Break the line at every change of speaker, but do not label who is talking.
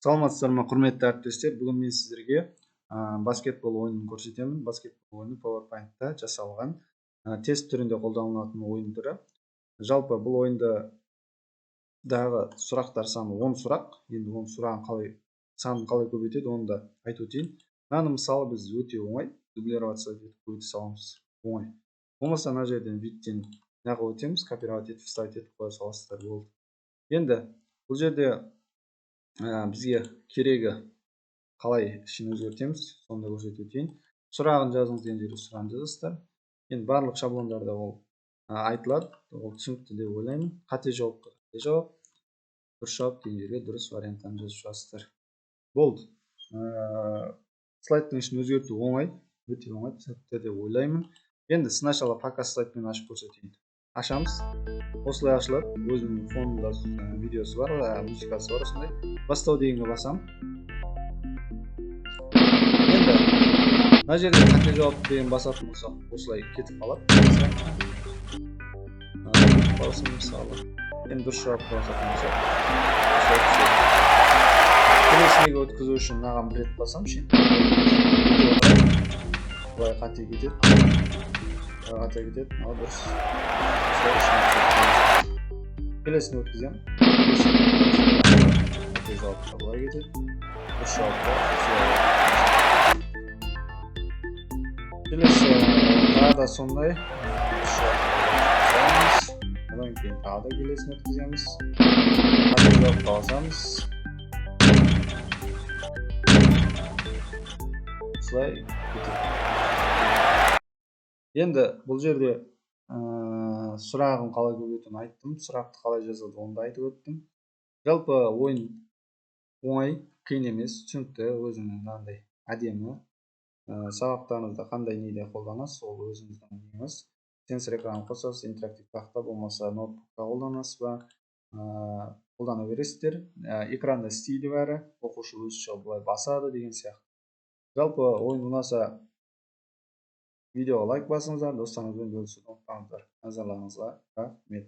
Саламатсыздар ма, құрметті әріптестер? Бүгін мен сіздерге баскетбол ойынын көрсетемін. Баскетбол ойыны PowerPoint-та жасалған тест түрінде қолданылатын ойын түрі. Жалпы бұл ойында дағы сұрақтар саны 10 сұрақ. Енді 10 сұрағын санын қалай көбейтеді, оны да айтып өтейін. Мынаны мысалы біз өте оңай дублироваться етіп көбейте саламыз. Оңай. Болмаса мына жерден видтен неғып өтеміз, копировать етіп, вставить етіп қоя саласыздар болды. Енді бұл жерде бізге керегі қалай ішін өзгертеміз, сонда көрсетіп өтейін. Сұрағын жазыңыз деген жерге сұрағын жазасыздар. Енді барлық шаблондарда ол айтылады, ол түсінікті деп ойлаймын. Қате жауапқа қате жауап, дұрыс жауап деген жерге дұрыс варианттан жазып шығасыздар. Болды. Слайдтың ішін өзгерту оңай, өте оңай, түсінікті деп ойлаймын. Енді сначала пока слайдпен ашып көрсетейін. Ашамыз. Осылай ашылады. Өзінің фонында видеосы бар, музыкасы бар осындай. Бастау дегенге басам. Енді мына жерде қате жауап деген басатын болсақ, осылай кетіп қалады. Мысалы, енді дұрыс жауапқа басатын болсақ, келесіге өткізу үшін мынаған бір рет басам, былай қате кетеді. Қате кетеді, мынау дұрыс. Келесіні өткізем. Қате жауапқа былай кетеді. Дұрыс жауапқа келесі тағы да сондай. Дұрыс жауапқа одан кейін тағы да келесіні өткіземіз. Қате жауапқа басамыз. Осылай кетеді. Енді бұл жерде сұрағын қалай көбейтуін айттым, сұрақты қалай жазады оны да айтып өттім. Жалпы ойын оңай, қиын емес, түсінікті, өзінің мынандай әдемі. Сабақтарыңызда қандай неде қолданасыз, ол өзіңіздің неңіз. Сенсор экранын қосасыз, интерактив тақта болмаса ноутбукта қолданасыз ба, қолдана бересіздер. Экранда стилі бәрі, оқушы өзінше былай басады деген сияқты. Жалпы ойын ұнаса видеоға лайк басыңыздар, достарыңызбен бөлісуді ұмытпаңыздар. Назарларыңызға рахмет.